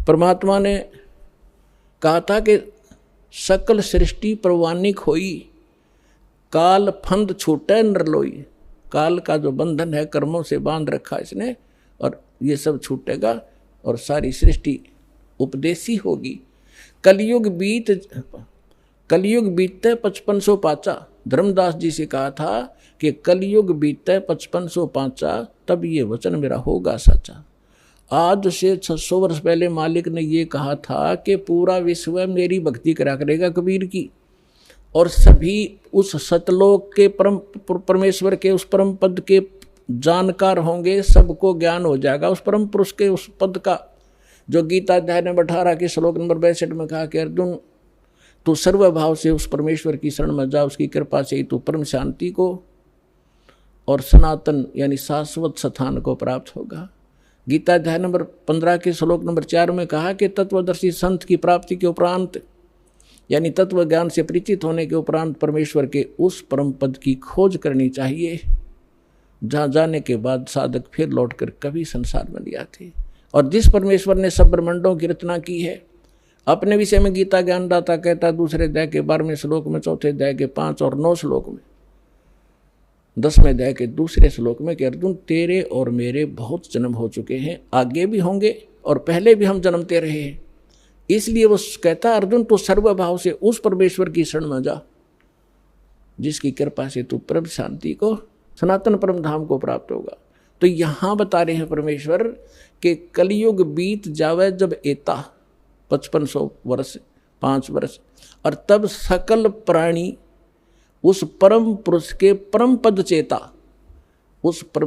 परमात्मा ने कहा था कि सकल सृष्टि प्रवानिक होई, काल फंद छूटे नरलोई। काल का जो बंधन है कर्मों से बांध रखा इसने, और ये सब छूटेगा और सारी सृष्टि उपदेशी होगी। कलयुग बीते 5500 पाचा। धर्मदास जी से कहा था कि कलयुग बीते 5500 पाचा, तब ये वचन मेरा होगा सच्चा। आज से 600 वर्ष पहले मालिक ने ये कहा था कि पूरा विश्व मेरी भक्ति करा करेगा कबीर की, और सभी उस सतलोक के परमेश्वर के उस परम पद के जानकार होंगे, सबको ज्ञान हो जाएगा उस परम पुरुष के उस पद का, जो गीता अध्याय नंबर 18 के श्लोक नंबर 62 में कहा कि अर्जुन तू सर्वभाव से उस परमेश्वर की शरण में जा, उसकी कृपा से ही तू परम शांति को और सनातन यानी शाश्वत स्थान को प्राप्त होगा। गीता अध्याय नंबर 15 के श्लोक नंबर 4 में कहा कि तत्वदर्शी संत की प्राप्ति के उपरांत यानी तत्व ज्ञान से परिचित होने के उपरांत परमेश्वर के उस परम पद की खोज करनी चाहिए, जहाँ जाने के बाद साधक फिर लौटकर कभी संसार में नहीं आते। और जिस परमेश्वर ने सब ब्रह्मांडों की रचना की है, अपने विषय में गीता ज्ञानदाता कहता दूसरे अध्याय के 12वें श्लोक में, चौथे अध्याय के 5 और 9 श्लोक में, 10वें अध्याय के दूसरे श्लोक में कि अर्जुन तेरे और मेरे बहुत जन्म हो चुके हैं, आगे भी होंगे और पहले भी हम जन्मते रहे हैं। इसलिए वो कहता अर्जुन तू सर्वभाव से उस परमेश्वर की शरण में जा, जिसकी कृपा से तू परम शांति को सनातन परम धाम को प्राप्त होगा। तो यहाँ बता रहे हैं परमेश्वर कि कलयुग बीत जावे जब एता 5500 वर्ष 5 वर्ष, और तब सकल प्राणी उस परम पुरुष के परम पद चेता, उस परम